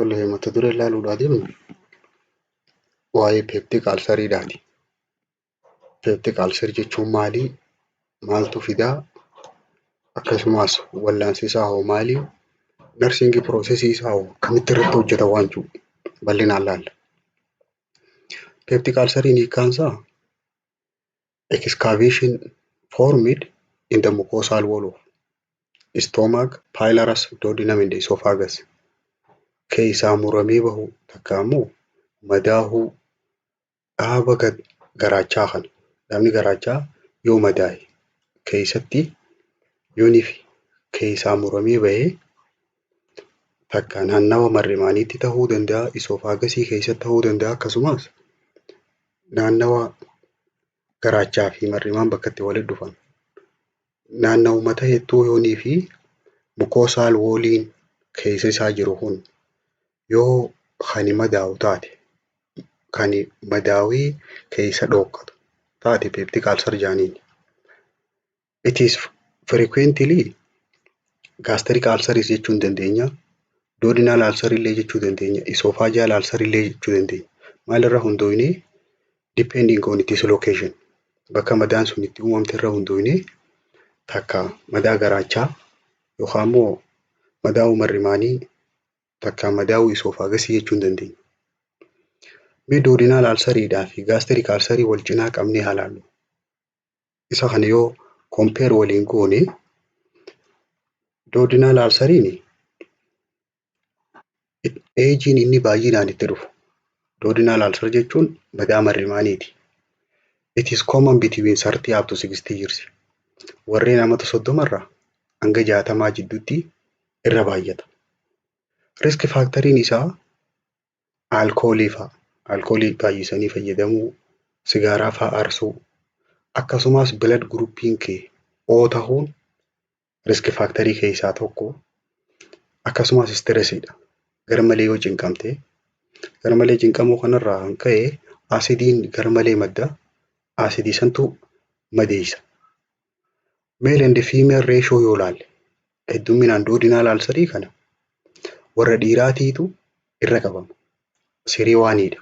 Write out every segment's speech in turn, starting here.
Mata dureen ilaaluudhaa deemnu waa'ee peeptik alsariidhaati. Peeptik alsarii jechuun maali? Maaltu fidaa? Akkasumas wallaansi isaa hoo maali? Narsiingii piroosesii isaa hoo akkamitti irratti hojjeta waan jiru bal'inaan ilaalla. Peeptik alsariin hiikkaan isaa excavation formed in the mucosal wall of stomach, pylorus, duodenum and esophagus. Keessaa muramee bahu takka immoo madaahuu dhaaba garaachaa kana. Dhaabni garaachaa yoo madaa'e keessatti yoonii fi keessaa muramee bahee takka naannawa marrimaaniitti ta'uu danda'a, isoofagasii keessatti ta'uu danda'a, akkasumas naannawa garaachaa fi marrimaan bakka itti walitti dhufan. Naannawumata hedduu yoonii fi mucosal wall keessa isaa jiru kun yoo kan madaa'u taate, kan madaawee keessa dhokkatu taate peeptik alsar jaaniin. It is frequently gastric ulcers jechuu hin dandeenya, duodenal ulcer illee jechuu dandeenya, esophageal ulcer illee jechuu dandeenya. Maalirra hundoofnee? Depending on its location. Bakka madaan sun itti uumamte irra hundoofnee takka madaa garaachaa yookaan immoo madaa'uu marrimaanii takka madaa'uu isoofagasii jechuu hin dandeenya. Mee duodenal ulceriidhaa fi gastric ulcerii wal cinaa qabnee haa ilaallu. Isa kana yoo compare waliin goone duodenal ulceriin eejiin inni baay'inaan itti dhufu. Duodenal ulcer jechuun madaa marrimaaniiti. It is common between 30 up to 60 years. Warreen amata 30 irraa hanga 60 jidduutti irra baay'ata. Risk factoriin isaa alkoolii fa'a. Alkoolii baay'isanii fayyadamuu, sigaaraa fa'a aarsuu, akkasumas blood grouping kee O ta'uun risk factorii keessaa tokko. Akkasumas stressiidha. Garmalee yoo cinqamte, garmalee cinqamuu kanarraa kan ka'e asidiin garmalee madda. Asidii santu madeessa. Male and female ratio yoo ilaalle heddumminaan duodenal ulcerii kana warra dhiiraatiitu irra qabama. 3:1dha.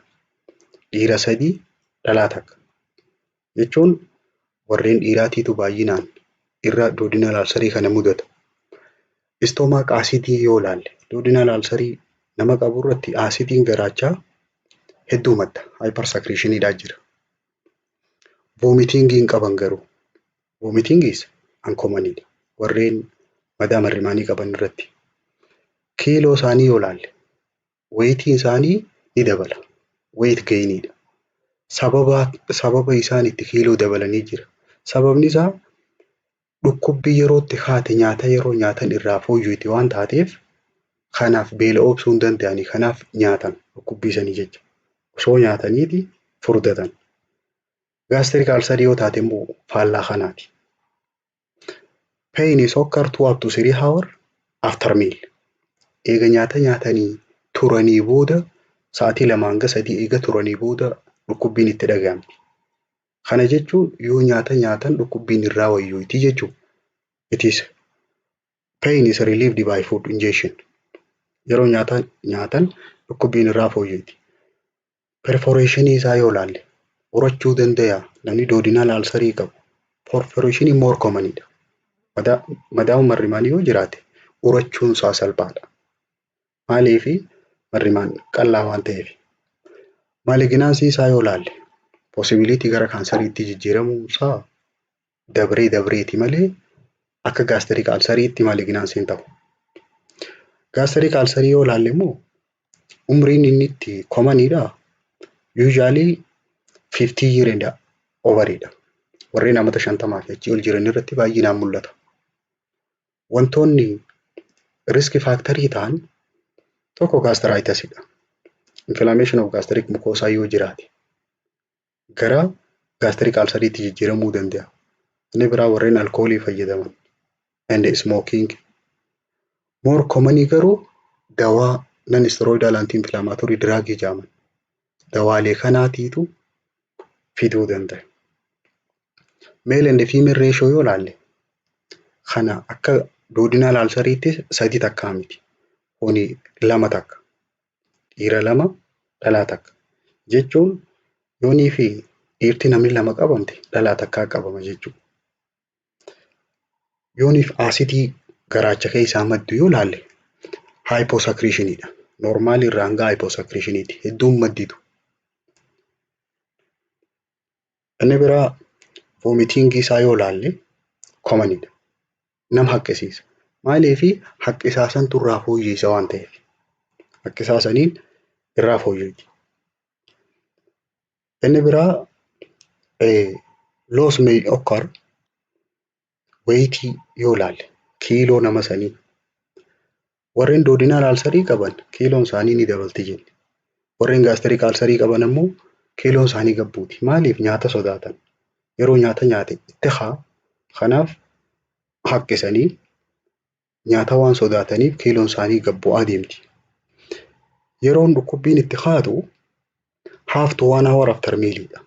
Dhiira 3 dhalaa takka. Jechuun warreen dhiiraatiitu baay'inaan irra duodenal ulcerii kana mudata. Stomach acidii yoo ilaalle duodenal ulcerii nama qabu irratti asidiin garaachaa hedduu madda. Hypersecretionidhaa jira. Vomiting hin qaban garuu. Vomiting is uncommonidha. Warreen madaa marrimaanii qaban irratti. Kiiloo isaanii yoo ilaalle weetiin isaanii ni dabala. Weight gainidha. Sababa isaan itti kiiloo dabalanii jira. Sababni isaa dhukkubbii yerootti haate nyaata yeroo nyaatan irraa fooyyuuti waan taateef kanaaf beela obsuu hin danda'anii kanaaf nyaatan dhukkubbii sanii jecha. Osoo nyaataniiti furdatan. Gastric ulcer yoo taate immoo faallaa kanaati. Pain is occur 2 up to 3 hours after meal. Eega nyaata nyaatanii turanii booda sa'aatii 2 hanga 3 eega turanii booda dhukkubbiin itti dhaga'amti. Kana jechuun yoo nyaata nyaatan dhukkubbiin irraa wayyuuti jechuudha. It is pain is relieved by food ingestion. Yeroo nyaata nyaatan dhukkubbiin irraa fooyyuuti. Perforation isaa yoo ilaalle urachuu danda'a. Namni duodenal ulcerii qabu perforation more commonidha. Madaa'uu marrimaanii yoo jiraate urachuun isaa salphaadha. Maaliif? Marrimaan qal'aa waan ta'eef. Malignancy isaa yoo ilaalle possibility gara kaansariitti jijjiiramuu isaa dabreeti malee akka gastric ulceriitti malignancy hin ta'u. Gastric ulcerii yoo ilaalle immoo umriin inni itti commonidha. Usually 50 years and overidha. Warreen amata 50 fi achii ol jiran irratti baay'inaan mul'ata. Wantoonni risk factorii ta'an tokko gastritis-idha. Inflammation of gastric mucosa yoo jiraate gara gastric ulceriitti jijjiiramuu danda'a. Inni biraa warreen alkoolii fayyadaman and smoking. More commonly garuu dawaa non-steroidal anti-inflammatory drug jedhaman. Dawaalee kanaatiitu fiduu danda'a. Male and female ratio yoo ilaalle kana akka duodenal ulceriitti 3 takkaa miti. Kuni 2 takka. dhiira 2 dhalaa takka. Jechuun yoonii fi dhiirti namni 2 qabamte dhalaa takkaa qabama jechuudha. Yooniif asidii garaacha keessaa maddu yoo laalle hyposecretionidha. Normaal irraa hanga hyposecretioniiti. Hedduun madditu. Inni biraa vomitingii isaa yoo laalle commonidha. Nama haqqisiisa. Maaliifi haqqisaa santu irraa fooyyessa waan ta'eef. Haqqisaa saniin irraa fooyyessi. Inni biraa loss may occur weightii yoo laalle kiiloo nama sanii. Warreen duodenal ulcer qaban kiiloon isaanii ni dabalti jenna. Warreen gastric ulcer qaban ammoo kiiloon isaanii gabbuuti. Maaliif nyaata sodaatan? Yeroo nyaata nyaate itti haa. Kanaaf haqqisanii nyaata waan sodaataniif kiiloon isaanii gabbu'aa deemti. Yeroon dhukkubbiin itti haatu half to 1 hour after mealidha.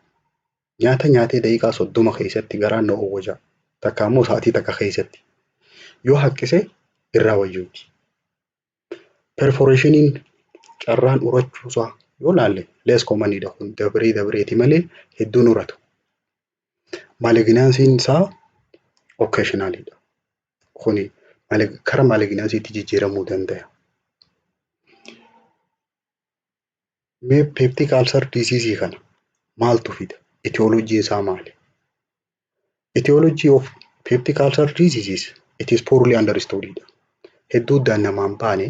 Nyaata nyaatee daqiiqaa 30 keessatti garaan na oowwaja. Takka ammoo sa'aatii takka keessatti. Yoo haqqise irraa wayyuuti. Perforationiin carraan urachuusaa yoo laalle less commonidha kun dabreeti malee hedduun uratu. Malignansiin isaa occasionalidha. Kuni karaa malignansiitti jijjiiramuu danda'a. Mee peptic ulcer disease kana maaltu fida? Etiology isaa maali? Etiology of peptic ulcer disease it is poorly understood. Hedduudhaan namaan baane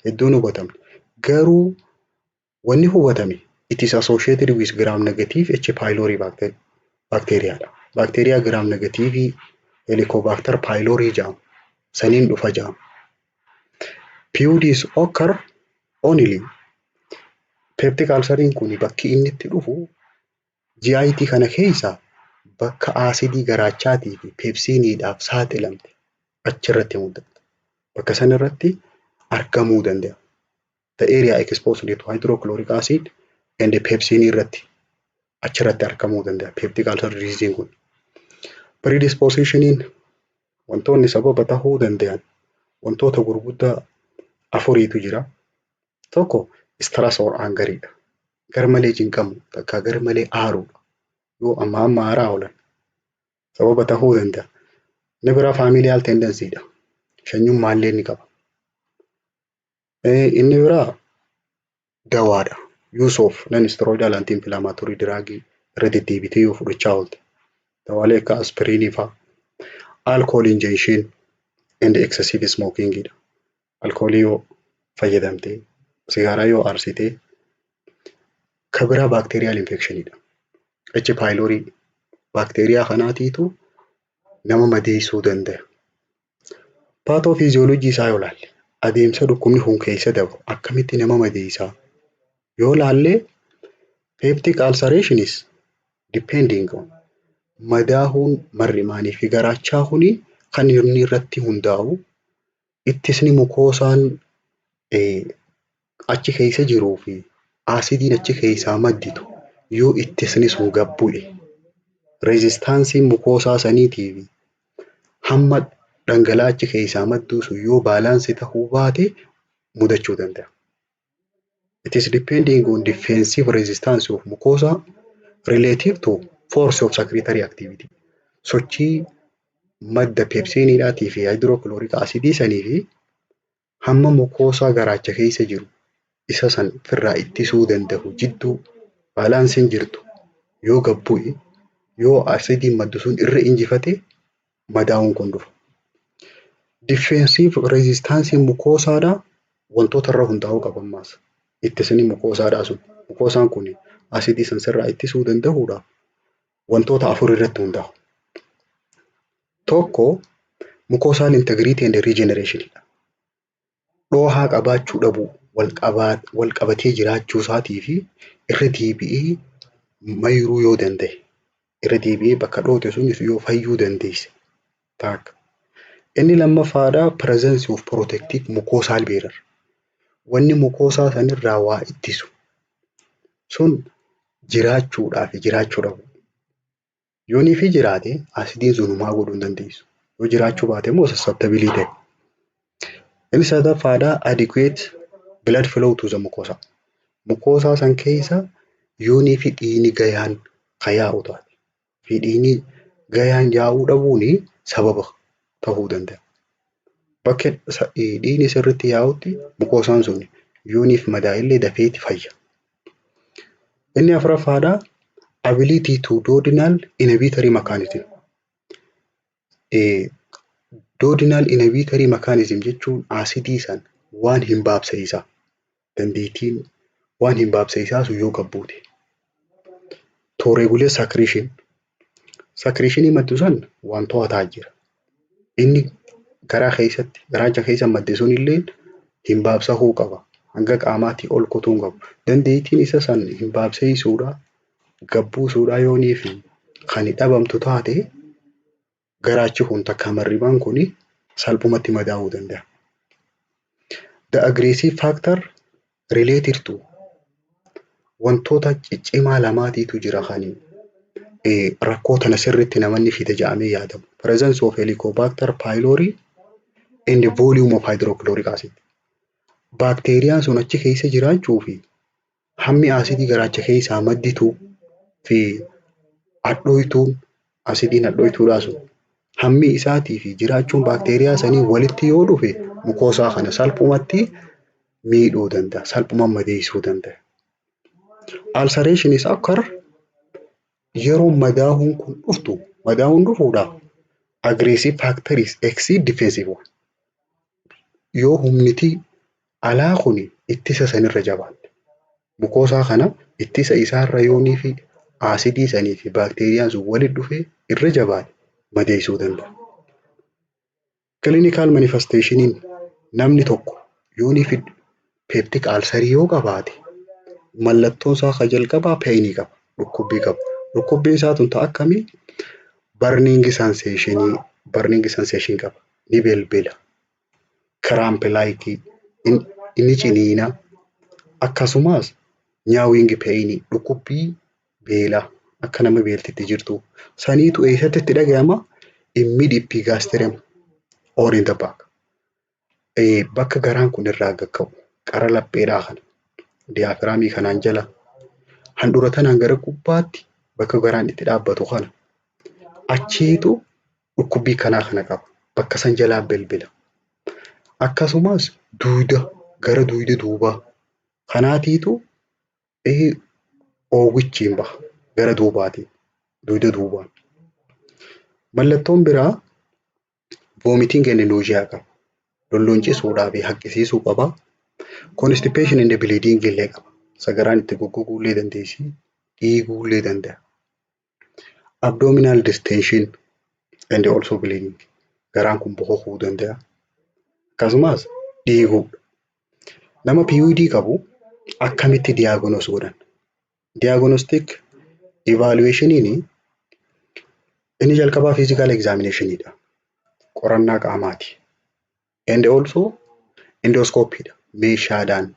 hedduun hubatamne. Garuu wanni hubatame it is associated with gram negative H. pylori bacteria. Bacteria gram negative Helicobacter pylori jedhamu. Saniin dhufa jedhama. PUDs occur only peptic ulceriin kun bakki inni itti dhufu GIT kana keessa bakka asidii garaachaatii fi pepsiiniidhaaf saaxilamte achirratti mudata. Bakka sanarratti argamuu danda'a. The area exposed to hydrochloric acid and the pepsin irratti achirratti argamuu danda'a. Peptic ulcer disease kun. Predispositioniin wantoonni sababa tahuu danda'an wantoota gurguddaa 4tu jira. Tokko stress or angeridha. Garmalee cinqamu takka garmalee aaruudha. Yoo amma aaraa oolan sababa tahuu danda'a. Inni biraa familial tendencyidha. Shanyummaallee ni qaba. Inni biraa dawaadha. Use of non-steroidal anti-inflammatory drug irra deddeebitee yoo fudhachaa oolte. Dawaalee akka aspiriinii fa'aa. Alcohol ingestion and excessive smokingidha. Alkoolii yoo fayyadamtee, sigaaraa yoo aarsitee, kabiraa bacterial infectionidha. H. pylori bacteria kanaatiitu nama madeessuu danda'a. Pathophysiology isaa yoo laalle adeemsa dhukkubni kun keessa dabru akkamitti nama madeessaa yoo laalle peptic ulceration is depending on madaahuun marrimaanii fi garaachaa kuni kan inni irratti hundaa'u ittisni mukoosaan achi keessa jiruu fi asidiin achi keessaa madditu yoo ittisni sun gabbu'e rezistaansiin mukoosaa saniitii fi hamma dhangala'aa achi keessaa madduu sun yoo baalaansii tahuu baate mudachuu danda'a. It is depending on defensive resistance of mucosa relative to force of secretory activity. Sochii madda pepsiiniidhaatii fi hydrochloric acidii sanii fi hamma mukoosaa garaacha keessa jiru isa san firraa ittisuu danda'u jidduu baalaansiin jirtu yoo gabbu'e yoo asidiin maddu sun irra injifate madaa'uun kun dhufa. Defensive resistance mukoosaadhaa wantoota irra hundaa'uu qabammaas. Ittisni mukoosaadhaa sun mukoosaan kun asidii san sirraa ittisuu danda'uudhaaf wantoota 4 irratti hundaa'u. Tokko mukoosal integrity and regeneration. Dhoohaa qabaachuu dhabu wal qabatee jiraachuu isaatii fi irra deebi'ee mayruu yoo danda'e irra deebi'ee bakka dhoote sunis yoo fayyuu dandeesse taaka. Inni lammaffaadhaa presence of protective mucosal barrier. Wanni mukoosaa sanirraa waa ittisu sun jiraachuudhaaf jiraachuu dhabu. Yoonii fi jiraate asidiin sunumaa godhuu hin dandeessu. Yoo jiraachuu baate immoo susceptibility ta'e. Inni sadaffaadhaa adequate blood flow to the mucosa. Mukoosaa san keessa yoonii fi dhiigni gayaan kan yaa'u taate fi dhiigni gayaan yaa'uu dhabuun sababa ta'uu danda'a. Bakka dhiigni sirriitti yaa'utti mukoosaan sun yooniif madaa'illee dafeeti fayya. Inni afuraffaadhaa ability to duodenal inhibitory mechanism. Duodenal inhibitory mechanism jechuun asidii san waan hin baabsa'isaa dandeettiin waan hin baabsa'isaa sun yoo gabbuute. To regulate secretion. Secretionii maddu san waan to'ataa jira. Inni garaa keessatti garaacha keessa madde sun illee hin baabsahuu qaba. Hanga qaamaatti ol kutuu hin qabu. Dandeettiin isa san hin baabsa'isuudhaa gabbuusuudhaa yoonii fi kan dhabamtu taate garaachi kun takka marribaan kun salphumatti madaa'uu danda'a. The aggressive factor related to wantoota ciccimaa lamaatiitu jira kan rakkoo tana sirriitti namanni fide jedhamee yaadamu. Presence of Helicobacter pylori and the volume of hydrochloric acid. Baakteeriyaan sun achi keessa jiraachuu fi hammi asidii garaacha keessaa maddituu fi hadhooytuun asidiin hadhooytuudhaa sun hammi isaatii fi jiraachuun baakteeriyaa sanii walitti yoo dhufe mukoosaa kana salphumatti miidhuu danda'a. Salphumatti madeessuu danda'a. Ulceration is occur yeroo madaa'uun kun dhuftu madaa'uun dhufuudhaaf aggressive factories exceed defensive one. Yoo humniti alaa kun ittisa sanirra jabaatte mukoosaa kana ittisa isaarra yoonii fi asidii sanii fi baakteeriyaan sun walitti dhufe irra jabaate madeessuu danda'a. Clinical manifestationiin namni tokko yoonii fi peptic ulcerii yoo qabaate mallattoon isaa kan jalqabaa painii qaba, dhukkubbii qaba. Dhukkubbii isaa tun ta'a akkamii burning sensation qaba. Ni belbela. Cramp like inni ciniina akkasumas nyaawing pain dhukkubbii beelaa akka nama beeltitti jirtu saniitu eessatti itti dhaga'ama immediate epigastrium or in the back. Bakka garaan kun irraa gagga'u qara lapheedhaa kana diyaafiraamii kanaan jala handhuura tanaan gara gubbaatti bakka garaan itti dhaabbatu kana achiitu dhukkubbii kanaa kana qaba. Bakka san jalaa belbela. Akkasumas duuda gara duuda duubaa kanaatiitu oowwichiin baha gara duubaatiin duuda duubaan. Mallattoon biraa vomiting and nausea qaba. Lolloonchisuudhaa fi haqqisiisuu qaba. Constipation and bleeding illee qaba. Sagaraan itti goggoguu illee dandeessi. Dhiiguu illee danda'a. Abdominal distension and also bleeding. Garaan kun boqoquu danda'a. Akkasumas dhiiguu. Nama PUD qabu akkamitti diagnosis godhan? Diagnostic evaluationiin inni jalqabaa physical examinationidha. Qorannaa qaamaati. And also endoscopy dha. Meeshaadhaan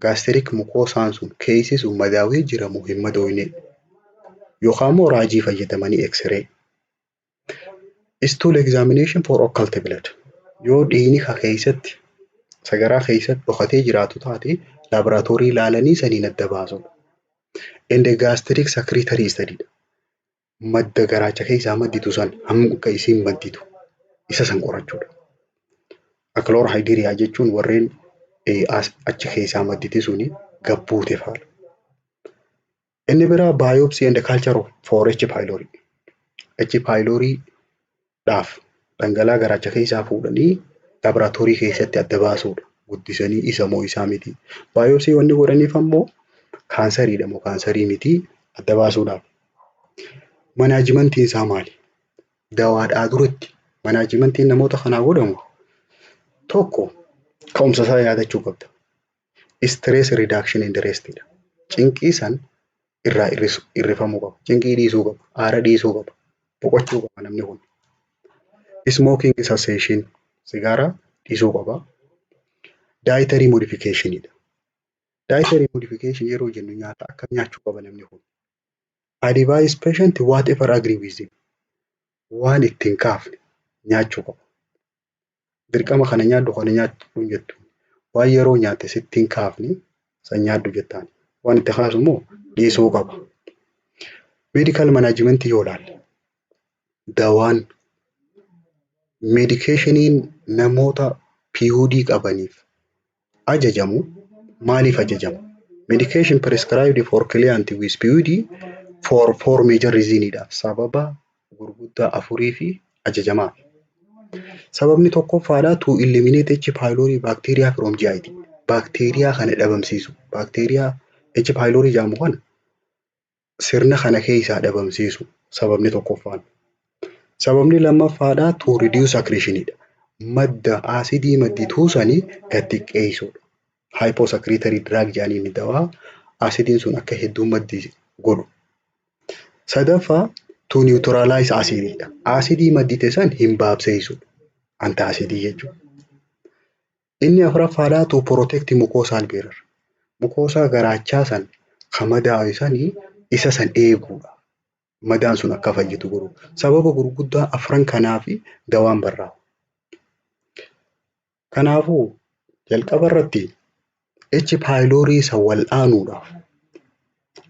gastric mucoosaan sun keessi sun madaawee jiramu hin madooyne yookaan immoo raajii fayyadamanii X-ray. Stool examination for occult blood. Yoo dhiigni keessatti sagaraa keessatti dhokatee jiraatu taate laaboraatoorii ilaalanii saniin adda baasudha. And gastric secretory study dha. Madda garaacha keessaa madditu san hamma isiin madditu isa san qorachuudha. Chlorhydria jechuun warreen achi keessaa madditi suni gabbuute faala. Inni biraa biopsy and culture for H. pylori. H. pylori dhaaf dhangala'aa garaacha keessaa fuudhanii laaboraatoorii keessatti adda baasuudha. Guddisanii isa moo isaa miti. Biopsy wanni godhaniif ammoo kaansariidha moo kaansarii miti adda baasuudhaaf. Manaajimentiin isaa maali? Dawaadhaa duratti manaajimentiin namoota kanaa godhamu tokko ka'umsa isaa yaadachuu qabda. Stress reduction and rest dha. Cinqii san irraa hirrifamuu qaba. Cinqii dhiisuu qaba. Aara dhiisuu qaba. Boqochuu qaba namni kun. Smoking cessation sigaaraa dhiisuu qaba. Dietary modification dha. Dietary modification yeroo jennu nyaata akkam nyaachuu qaba namni kun. Advise patient whatever agree with him. Waan ittiin kaafne nyaachuu qaba. Dirqama kana nyaadhu kana nyaadhu jettu. Waan yeroo nyaatte sittiin kaafne sanyaaddu jettaan. Waan itti kaasu immoo dhiisuu qaba. Medical management yoo ilaalle dawaan medicationin namoota PUD qabaniif ajajamu maaliif ajajama? Medication prescribed for client with PUD for four major reasons. Sababa gurguddaa afurii fi ajajamaa. Sababni tokkoffaadha to eliminate H. pylori bacteria from GIT. Bacteria kana dhabamsiisu. Bacteria H. pylori jedhamu kana sirna kana keessaa dhabamsiisu. Sababni tokkoffaan. Sababni lammaffaadha to reduce accretionidha. Madda asidii maddituu sanii gad xiqqeessuudha. Hyposecretory drug jedhanii dawaa asidiin sun akka hedduu maddii godhu. Sadaffaa to neutralize acididha. Asidii maddite san hin baabseessuudha. Anti-acidii jechuudha. Inni afuraffaadha to protect mucosal barrier. Mucosaa garaachaa san kan madaa'e sanii isa san eeguudha. Madaan sun akka fayyitu godhu. Sababa gurguddaa afran kanaafi dawaan barraa'u. Kanaafuu jalqaba irratti H. pylori isa wal'aanuudhaaf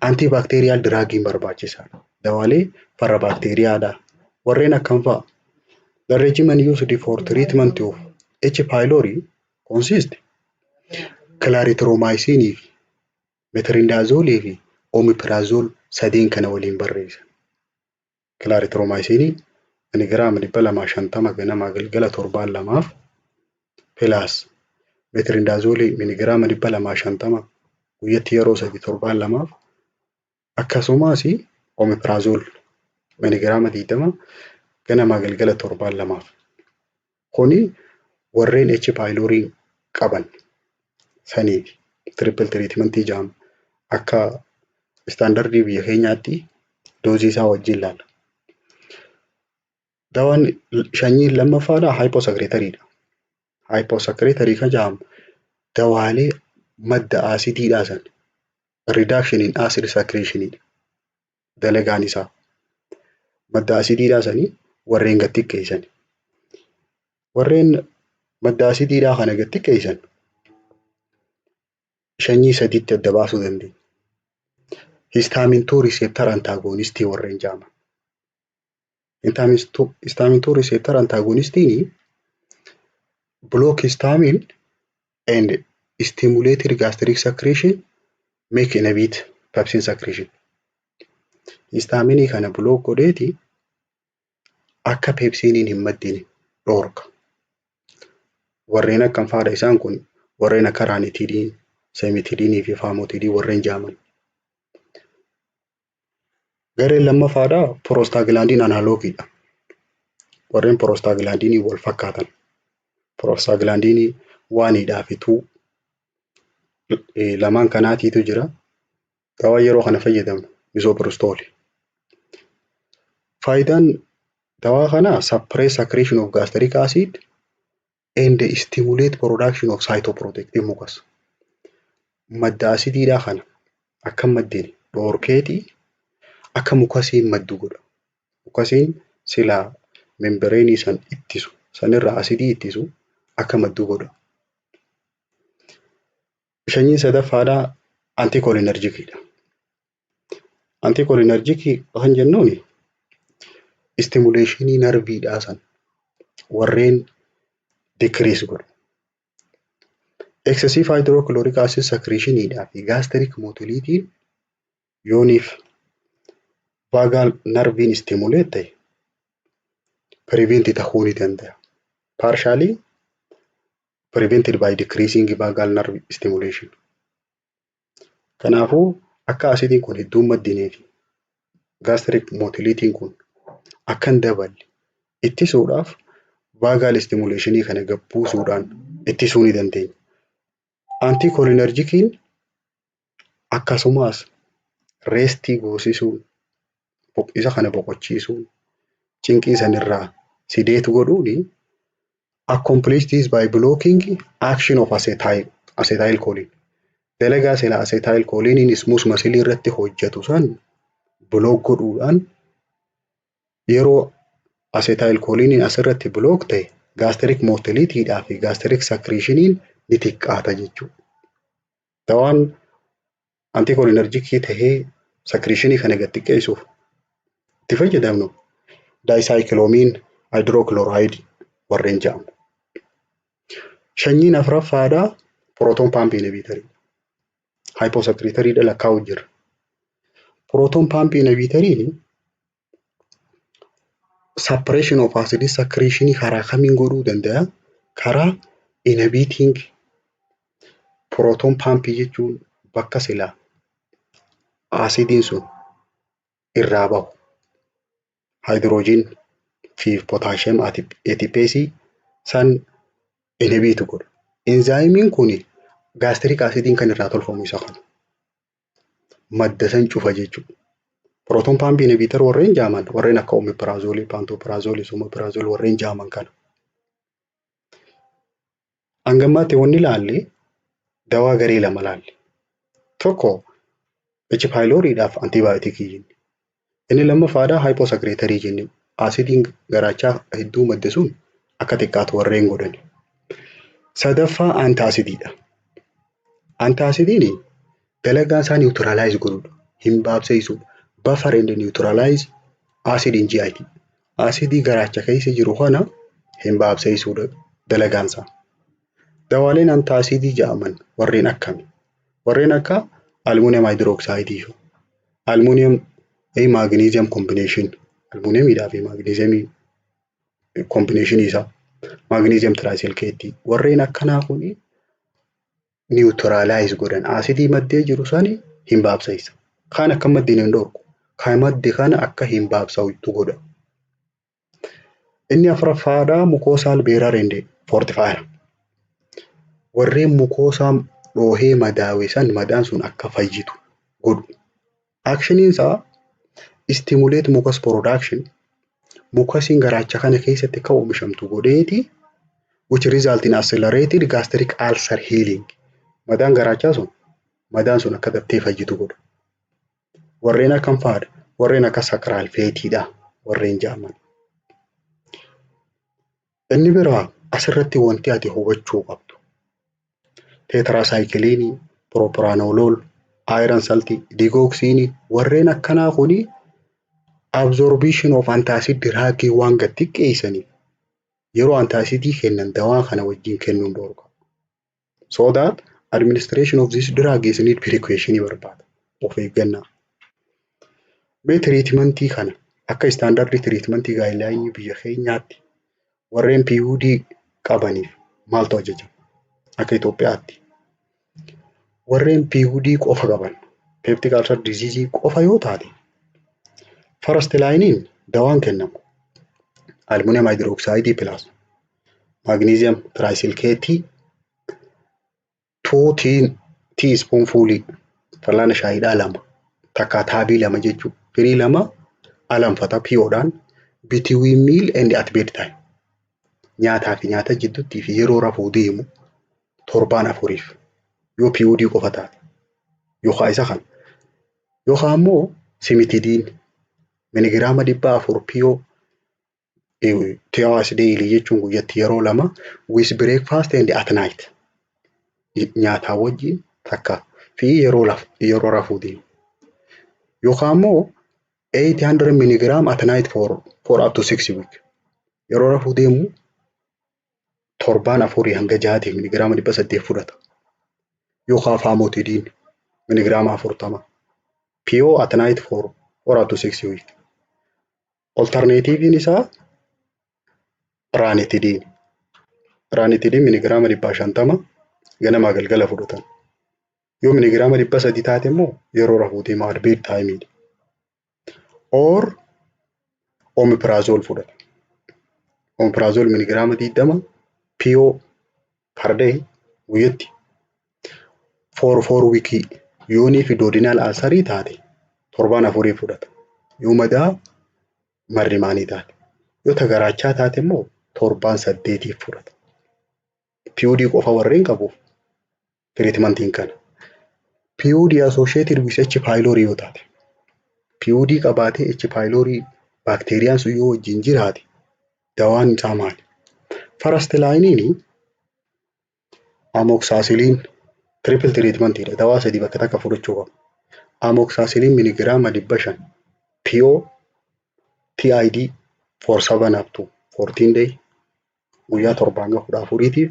antibacterial drugin barbaachisaadha. Dawaalee farra bakteeriyaadha. Warreen akkam fa'a? The regimen used for treatment of H. pylori consists clarithromycin, metronidazole fi omeprazole sadeen kana waliin barreessan. Clarithromycin miligraama 250 ganama galgala 7 plus metronidazole miligraama 250 guyyatti yeroo 7 akkasumas omeprazole miligraama 20 ganama galgala 7 kuni warreen H. pylori qaban saniif triple treatment jedhama. Akka standardii biyya keenyaatti doozii isaa wajjin ilaalla. Dawaan shanyii lammaffaadha hyposecretoryidha. Hyposecretory kan jedhamu dawaalee madda asidiidhaa san reduction in acid secretionidha. Dalagaan isaa madda asidiidhaa sanii warreen gad xiqqeessan. Warreen madda asidiidhaa kana gad xiqqeessan shanyii sadiitti adda baasuu dandeenya. Histamine 2 receptor antagonist warreen jedhaman. Histamine 2 receptor antagonistiin block histamine and stimulated gastric secretion make inhibit pepsin secretion. Histamine kana block godheeti akka pepsiniin hin maddine dhorka. Warreen akkam faadha isaan kun warreen akka ranitidine, cimetidine fi famotidine warreen jedhaman. Gareen lammaffaadha prostaglandin analogidha. Warreen prostaglandinii wal fakkaatan. Prostaglandinii waanidhaa fi 2 lamaan kanaatiitu jira. Dawaa yeroo kana fayyadamnu misoprostol. Faayidaan dawaa kana suppress secretion of gastric acid and stimulate production of cytoprotective mucus. Madda asidiidhaa kana akka maddeen dhorkeeti akka mukasiin maddu godha. Mukasiin silaa membreenii san ittisu sanirraa asidii ittisu akka maddu godha. Shanyiin sadaffaadha anticholinergicidha. Anticholinergic kan jennuun stimulationii nerviidhaa san warreen decrease godhu. Excessive hydrochloric acid secretionidhaa fi gastric motility yooniif vagal nervin stimulate ta'e prevent ta'uu ni danda'a. Partially prevented by decreasing vagal nerve stimulation. Kanaafuu akka asidiin kun hedduun maddinee fi gastric motility kun akka hin daballe ittisuudhaaf vagal stimulationii kana gabbuusuudhaan ittisuu ni dandeenya. Anticholinergikiin akkasumas restii goosisuun isa kana boqochiisuun cinqii sanirraa sideetu godhuuni accomplish this by blocking action of acetylcholine. Dalagaa sila acetylcholinein smooth muscle irratti hojjetu san block godhuudhaan yeroo acetylcholinein asirratti block ta'e gastric motility fi gastric secretioniin ni xiqqaata jechuudha. Dawaan anticholinergic tahee secretionii kana gad xiqqeessuuf itti fayyadamnu daayisaayikiloomiin haayidrookiloorayid warreen jedhamu. Shanyiin afuraffaadhaa pirootoon paampii inhibitarii. Haayipoosakiriitariidha lakkaa'u jira. Pirootoon paampii inhibitariin separation of acid secretionii karaa kamiin godhuu danda'a? Karaa inhibiting pirootoon paampii jechuun bakka silaa asidiin sun irraa bahu haayidroojiin fi pootaashiyeem ATPase san inhibiitu godha. Enzaayimiin kun gaastirik asidiin kan irraa tolfamu isa kana. Madda san cufa jechuudha. Pirootoon paampii inhibitor warreen jaaman warreen akka omepirazoolii, paantopirazoolii, somopirazoolii warreen jaaman kana. Hangammaatti wanni ilaalle dawaa garee lama ilaalle. Tokko H. pyloriidhaaf antibiyootikii jenni. Inni lammaffaadhaa haayipoosakiriitarii jenni. Asidiin garaachaa hedduu madde sun akka xiqqaatu warreen godhani. Sadaffaa antaasidiidha. Antaasidiin dalagaan isaa niwutiraalaayiz godhudha. Hin baabseessuudha. Buffer and neutralize acid in GIT. Asidii garaacha keessa jiru kana hin baabseessuudha dalagaan isaa. Dawaaleen antaasidii jedhaman warreen akkami? Warreen akka aluminium hydroxide, aluminium magnesium combination, aluminiumidhaa fi magnesium combination isaa, magnesium trisulfate warreen akkanaa kuni neutralize godhan asidii maddee jiru sani hin baabseessa. Kaan akka maddeen hin dhorku. Kaan madde kana akka hin baabsawittu godha. Inni afuraffaadhaa mukoosal beerar ende fortifier. Warreen mukoosaa dhoohee madaawe san madaan sun akka fayyitu godhu. Actioniin isaa stimulate mucus production. Mukasiin garaacha kana keessatti akka oomishamtu godheeti which result in accelerated gastric ulcer healing. Madaan garaachaa sun madaan sun akka daftee fayyitu godha. Warreen akkam fa'aadha? Warreen akka sakiraal feetiidha warreen jedhaman. Inni biraa asirratti wanti ati hubachuu qabdu. Teetiraasaayikiliinii, piroopraanoolool, iron saltii, digoksiinii warreen akkanaa kuni absorption of antacid drug waan gad xiqqeessaniif yeroo antaasidii kennan dawaa kana wajjin kennuun dhorka. So that administration of this drug is need precaution barbaada. Of eeggannaa. Mee tiriitmentii kana akka istaandardi tiriitmentii gaayidlaayinii biyya keenyaatti warreen PUD qabaniif maaltu ajajama? Akka Itoophiyaatti. Warreen PUD qofa qaban peptic ulcer disease qofa yoo taate first linein dawaan kennamu aluminium hydroxide plus magnesium trisulfate 2 teaspoonful falana shaayidhaa lama takka taabii lama jechuudha. Firii lama alanfata PO'dhaan between meal and at bedtime. Nyaataa fi nyaata jidduutti fi yeroo rafuu deemu torbaan afuriif yoo PUD qofa taate yookaan isa kana yookaan immoo simitidiin miligiraama 400 PO TOS daily jechuun guyyatti yeroo lama with breakfast and at night nyaataa wajjin takka fi yeroo rafuu deemu yookaan immoo 800 milligram at night for up to 6 weeks yeroo rafuu deemu torbaan afurii hanga 6 milligram 800 fudhata. Yookaan faamootidiin miligiraama 40 PO at night for up to 6 weeks. Alternatiiviin isaa raanitidiin. Raanitidiin miligiraama 550 ganamaa galgala fudhatan. Yoo miligiraama 300 taate immoo yeroo rafuu deemu at bedtime. Or omeprazole fudhata. Omeprazole miligiraama 20 PO per day guyyatti. For 4 weeks yoonii fi duodenal ulcer taate torbaan afurii fudhata. Yoo madaa marrimaanii taate. Yoo garaachaa taate immoo torbaan 8 fudhata. PUD qofa warreen qabuuf treatmentiin kana. PUD associated with H. pylori yoo taate. PUD qabaatee H. pylori bakteeriyaan sun yoo wajjin jiraate dawaan isaa maali? First linein amoxicillin triple treatment dawaa sadii bakka takka fudhachuu qaba. Amoxicillin miligiraama 500 PO TID for 7 up to 14 day guyyaa 7-14tiif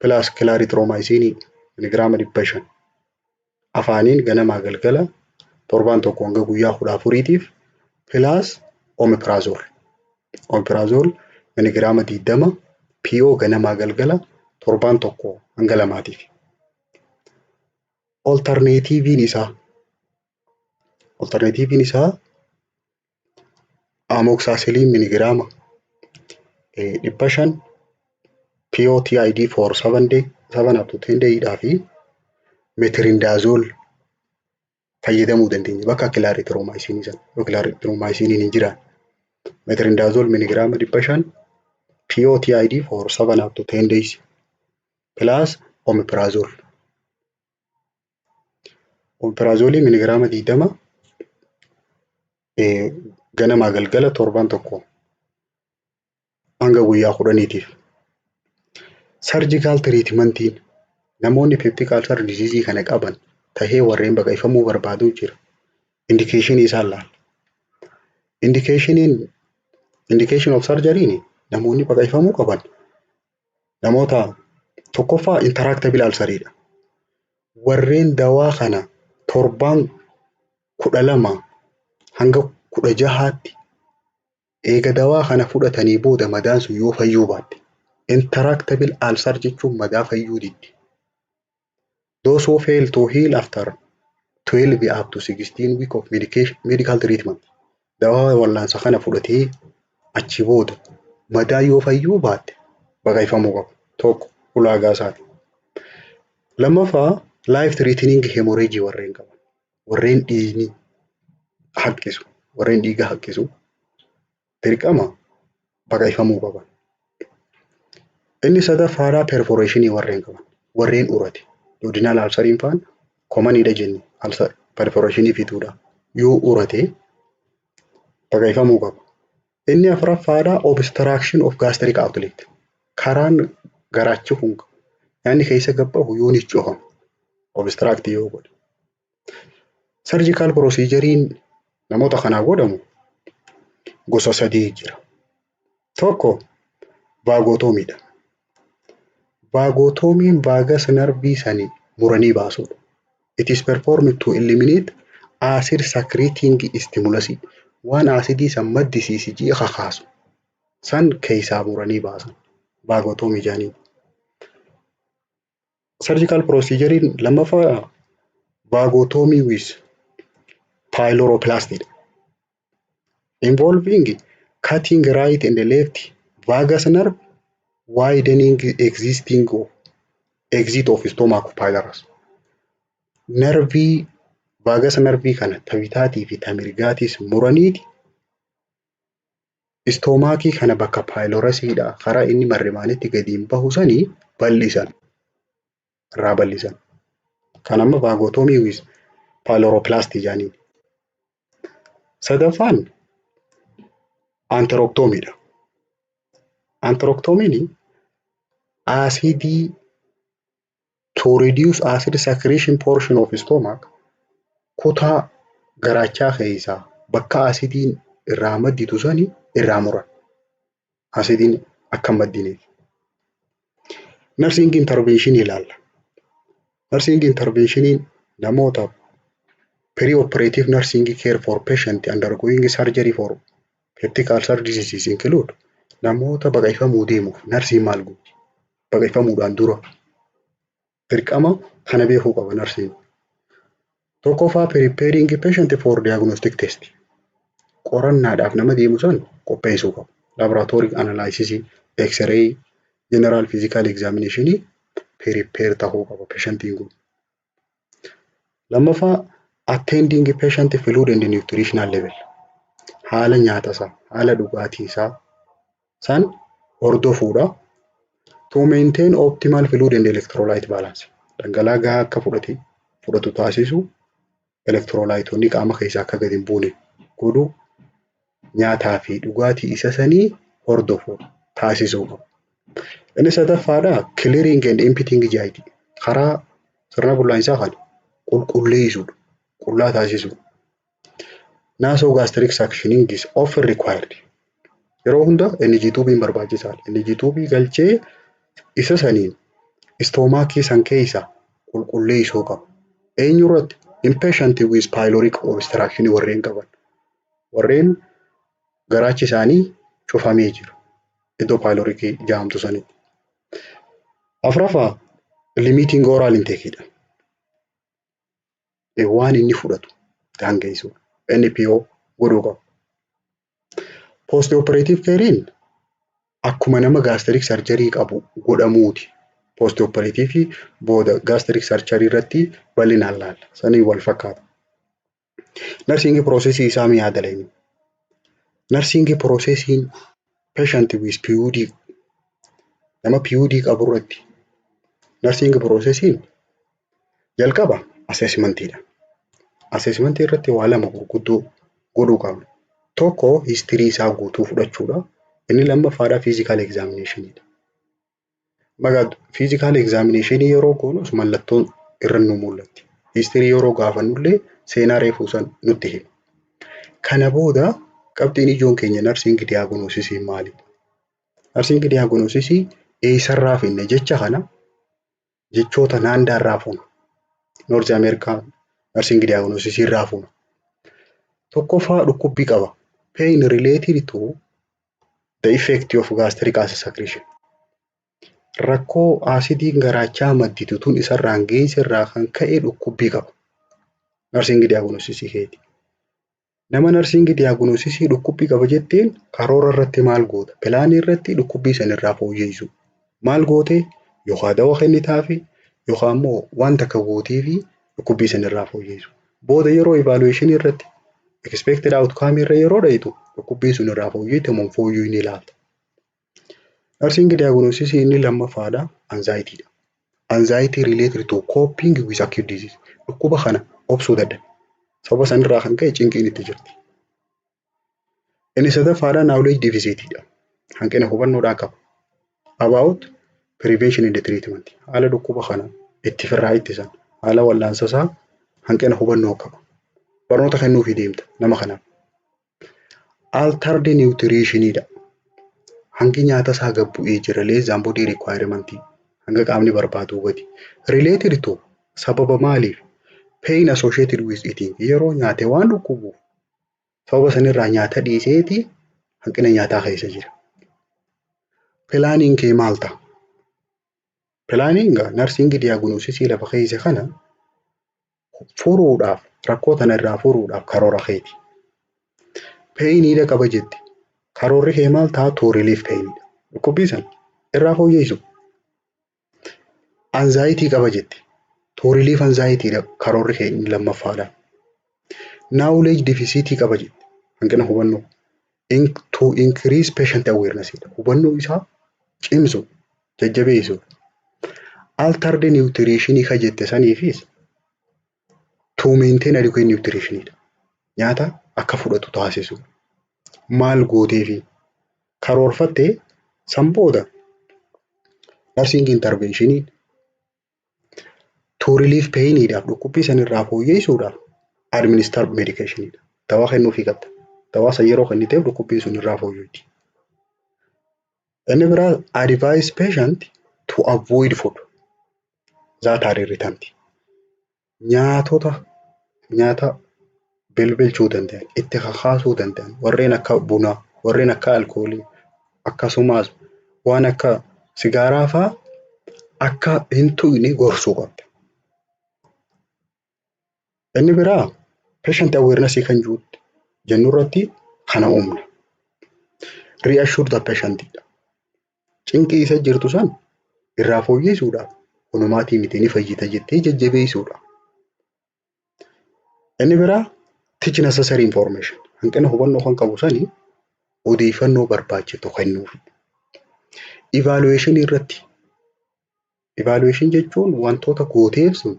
plus clarithromycin miligiraama 500 afaaniin ganamaa galgala 7 guyyaa 14tiif plus omeprazole. Omeprazole miligiraama 20 PO ganamaa galgala 7-2tiif. Alternatiiviin isaa amoxicillin miligiraama 500 POTID for 7 up to 10 day fi metronidazole fayyadamuu dandeenya bakka clarithromycin san yoo clarithromycin hin jiraan. Metronidazole miligiraama 500 POTID for 7 up to 10 days plus omeprazole. Omeprazole miligiraama 20 ganamaa galgala 7 guyyaa 10tiif. Surgical treatmentiin namoonni peptic ulcer disease kana qaban tahee warreen baqaqfamuu barbaadu jira. Indication isaa laal. Indication of surgery namoonni baqaqfamuu qaban namoota tokkoffaa intractable ulceridha. Warreen dawaa kana 12 hanga 16tti eega dawaa kana fudhatanii booda madaan sun yoo fayyuu baatte intractable ulcer jechuun madaa fayyuu diddi. Those who fail to heal after 12 up to 16 week of medical treatment dawaa wallaansa kana fudhatee achi booda madaa yoo fayyuu baatte baqaqfamuu qaba. Tokko ulaagaa isaati. Lammaffaa life threatening hemorrhage warreen qaban warreen dhiigni haqqisu warreen dhiiga haqqisu dirqama baqaqfamuu qaban. Inni sadaffaadhaa perforation warreen qaban warreen urate duodenal ulceriin faan commonidha jenni ulcer perforation fituudha yoo urate baqaqfamuu qaba. Inni afuraffaadhaa obstruction of gastric outlet karaan garaachi hunqa yaani keessa gabbahu yoo ni cufamu obstruct yoo godhe. Surgical procedure namoota kanaa godhamu gosa 3 jira. Tokko vagotomiidha. Vagotomiin vagus nervii sanii muranii baasuudha. It is performed to eliminate acid secreting stimulus. Waan acidii san maddisiisi ji'a kakaasu san keessaa muranii baasan vagotomii jaaniin. Surgical procedure lammaffaa vagotomii with pyloroplasty involving cutting right and left vagus nerve widening exit of stomach pylorus. Nervii vagus nervii kana tabitaatii fi tamirgaatis muraniiti istomaakii kana bakka pylorusidha karaa inni marrimaanitti gadiin bahu sanii bal'isan irraa bal'isan. Kan amma vagotomii with pyloroplasty jaaniin. Sadaffaan enterectomyidha. Enterectomiin acidii to reduce acid secretion portion of stomach kutaa garaachaa keessaa bakka acidiin irraa madditu sanii irraa muran. Acidiin akka maddineef. Nursing intervention ilaalla. Nursing intervention namoota perioperative nursing care for patient undergoing surgery for peptic ulcer diseases include namoota baqaqfamuu deemuuf narsiin maal gooti? Baqaqfamuudhaan dura dirqama kana beekuu qaba narsiin. Tokkoffaa preparing patient for diagnostic test. Qorannaadhaaf nama deemu san qopheessuu qaba. Laboratory analysis, X-ray, general physical examination prepare tahuu qaba patientiin kun. Lammaffaa attending patient fluid and nutritional level. Haala nyaata isaa, haala dhugaatii isaa san hordofuudha. To maintain optimal fluid and electrolyte balance. Dhangala'aa gahaa akka fudhatu taasisu electrolytonni qaama keessaa akka gadi hin buune godhu nyaataa fi dhugaatii isa sanii hordofu taasisuu qaba. Inni sadaffaadhaa clearing and emptying GIT karaa sirna bullaa'insaa kana qulqulleessuudha. qullaa taasisu. Nasogastric suctioning is often required. Yeroo hunda NG2 barbaachisaadha. NG2 galchee isa saniin istoomaakii san keessa qulqulleessuu qaba. Eenyurratti impatient with pyloric obstruction warreen qaban. Warreen garaachi isaanii cufamee jiru. Iddoo pyloricii jaamtu sanitti. Afraffaa limiting oral intake dha. Waan inni fudhatu daangeessu. NPO godhuu qaba. Post-operative carein akkuma nama gastric surgery qabu godhamuuti. Post-operative booda gastric surgery irratti bal'inaan laalla. Sanii wal fakkaata. Nursing process isaa mi'aa dalagni. Nursing processiin patient with PUD nama PUD qabu irratti nursing processiin jalqaba assessmentidha. Assessment irratti waa lama gurguddoo godhuu qabna. Tokko history isaa guutuu fudhachuudha. Inni lammaffaadha physical examinationidha. Physical examination yeroo goonus mallattoon irra nu mul'atti. History yeroo gaafannullee seenaa reefuu san nutti hima. Kana booda qabxiin ijoon keenya nursing diagnosis maalidha? Nursing diagnosis eessarraa finne jecha kana jechoota naandaarraa fuuna. North America nursing diagnosis irraa fuuna. Tokkoffaa dhukkubbii qaba. Pain related to the effect of gastric acid secretion. Rakkoo aasidiin garaachaa madditu tun isarraan geessirraa kan ka'e dhukkubbii qaba. Nursing diagnosis keeti. Nama nursing diagnosis dhukkubbii qaba jetteen karoora irratti maal goota? Pilaanii irratti dhukkubbii sanirraa fooyyessu. Maal goote? Yookaan dawaa kennitaafi yookaan immoo wanta akka gootee fi dhukkubbii sanirraa fooyyessu. Booda yeroo evaluation irratti expected outcome irra yeroo dhayitu dhukkubbii sunirraa fooyyete moo fooyyuu ni ilaalta. Nursing diagnosis inni lammaffaadha anxiety dha. Anxiety related to coping with acute disease. Dhukkuba kana obsuu dadhabe. Sababa sanirraa kan ka'e cinqiin itti jirti. Inni sadaffaadha knowledge deficit dha. Hanqina hubannoodhaa qaba. About prevention and treatment. Haala dhukkuba kana itti firraa ittisan. Haala wallaansasaa hanqina hubannoo qaba. Barnoota kennuufii deemta nama kanaaf. Altered nutrition dha. Hangi nyaata isaa gabbu'ee jira less than body requirement. Hanga qaamni barbaadu gadi. Related to sababa maaliif? Pain associated with eating. Yeroo nyaate waan dhukkubuuf sababa sanirraa nyaata dhiiseeti hanqina nyaataa keessa jira. Planning kee maal ta'a? Planning nursing diagnosis lafa keessa kana furuudhaaf rakkoo tanarraa furuudhaaf karoora keeti. Painidha qaba jetti. Karoorri kee maal ta'a? To relief painidha. Dhukkubbii san irraa fooyyessu. Anxiety qaba jetti. To relief anxiety dha karoorri kee inni lammaffaadha. Knowledge deficit qaba jetti. Hanqina hubannoo. To increase patient awareness dha. Hubannoo isaa cimsu, jajjabeessu. Altered nutrition ka jette saniifis to maintain adequate nutrition dha. Nyaata akka fudhatu taasisu. Maal gooteefi karoorfattee san booda nursing intervention to relief pain dhaaf dhukkubbii sanirraa fooyyessuudhaaf administer medication dha. Dawaa kennuufii qabda. Dawaa san yeroo kenniteef dhukkubbii sunirraa fooyyessi. Inni biraa advise patient to avoid food that are irritant. Nyaata bilbilchuu danda'an, itti kakaasuu danda'an, warreen akka bunaa, warreen akka alkoolii, akkasumas waan akka sigaaraa fa'aa akka hin tuqne gorsuu qabda. Inni biraa patient awareness kan jennu irratti kana uumna. Reassure the patient dha. Cinqii isa jirtu san irraa fooyyessuudhaaf hunumaatii miti ni fayyita jettee jajjabeessuudha. Inni biraa teach necessary information. Hanqina hubannoo kan qabu sani odeeffannoo barbaachisu kennuufi. Evaluation irratti. Evaluation jechuun wantoota gooteef sun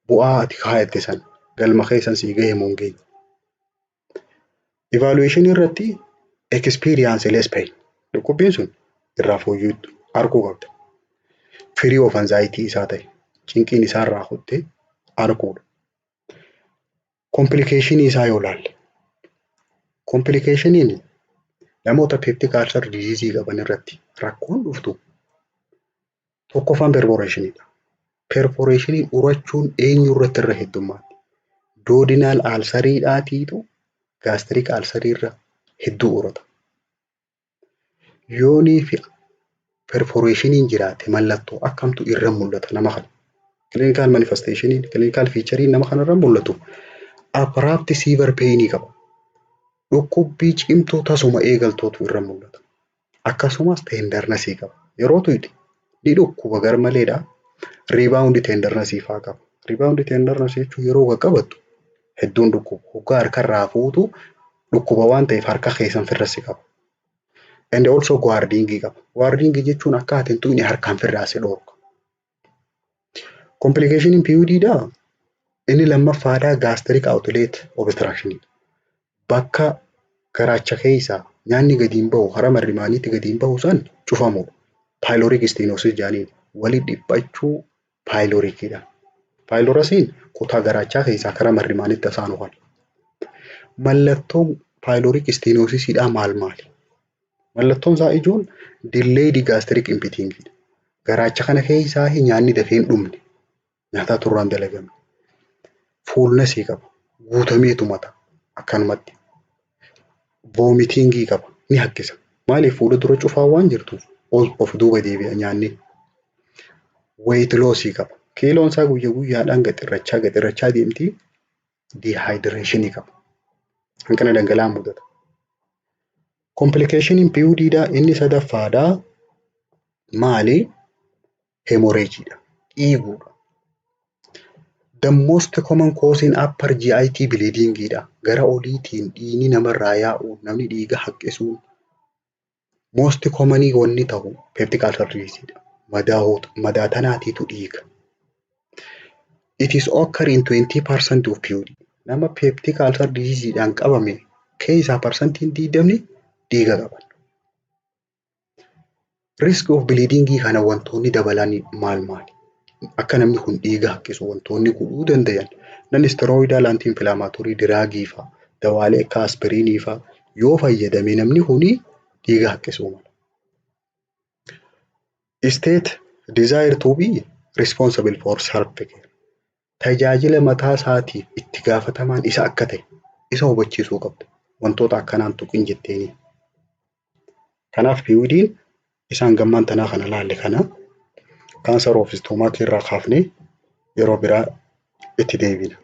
bu'aa ati kaayatte san galma keessan sii gahee moo hin geenye. Evaluation irratti experience less pain. Dhukkubbiin sun irraa fooyyuutu arguu qabda. Free of anxiety isaa ta'e cinqiin isaa irraa kuttee arguudha. Complication isaa yoo ilaalle. Complicationin namoota peptic ulcer disease qaban irratti rakkoon dhuftu tokkoffaan perforationidha. Perforationii urachuun eenyu irratti irra heddummaatti. Duodenal ulceriidhaatiitu gastric ulcerii irra hedduu urata. Yoonii fi perforationiin jiraate mallattoo akkamtu irra mul'ata nama kana. Clinical manifestationiin, clinical featurein nama kana irra mul'atu. Abrupt severe pain qaba. Dhukkubbii cimtuu tasuma eegaltootu irra mul'ata. Akkasumas tenderness qaba. Yeroo tuydi ni dhukkuba garmaleedha. Rebound tenderness faa qaba. Rebound tenderness jechuun yeroo qaqqabattu hedduun dhukkuba. Hoggaa harkarraa fuutu dhukkuba waan ta'eef harka keessan firrassi qaba. And also guarding qaba. Guarding jechuun akka ati hin tuqne harkaan firraasi dhorka. Complication in PUD dha. Inni lammaffaadhaa gastric outlet obstruction. Bakka garaacha keessaa nyaanni gadi hin bahu hara marrimaaniitti gadi hin bahu san cufamudha. Pyloric stenosis jaaniin walii dhiphachuu pyloricidha. Pylorisiin kutaa garaachaa keessaa kara marrimaanitti isaan oofan. Mallattoon pyloric stenosisiidhaa maali? Mallattoon isaa ijoon delayed gastric emptying. Garaacha kana keessaa nyaanni dafee hin dhumne. Nyaataa turraan dalagame. Fuulnasii qaba. Guutameetu mata. Akkanumatti. Vomiting qaba. Ni hakkisa. Maaliif fuula dura cufaa waan jirtuuf of duuba deebi'a nyaanni. Weight loss qaba. Kiiloon isaa guyyaadhaan gaxirrachaa deemti. Dehydration qaba. Hanqina dhangala'aa mudata. Complication in PUD dha inni sadaffaadhaa maali? Hemorrhage. Dhiiguudha. The most common cause in upper GIT bleeding dha. Gara oliitiin dhiigni namarraa yaa'u namni dhiiga haqqisuun most commonly wanni ta'u peptic ulcer disease dha. Madaa tanaatiitu dhiiga. It is occur in 20% of PUD. Nama peptic ulcer disease dhaan qabame keessaa parsantiin 20 dhiiga qaban. Risk of bleeding kana wantoonni dabalan maali? Akka namni kun dhiiga haqqisu wantoonni godhuu dandayan non-steroidal anti-inflammatory drugii fa'a dawaalee akka aspiriinii fa'a yoo fayyadame namni kuni dhiiga haqqisuu mala. State desire to be responsible for self-care. Tajaajila mataa isaatiif itti gaafatamaan isa akka ta'e isa hubachiisuu qabda. Wantoota akkanaan tuqin jetteeni. Kanaaf PUD'n isaan gammaan tanaa kana laalle kana cancer of stomach irraa kaafnee yeroo biraa itti deebina.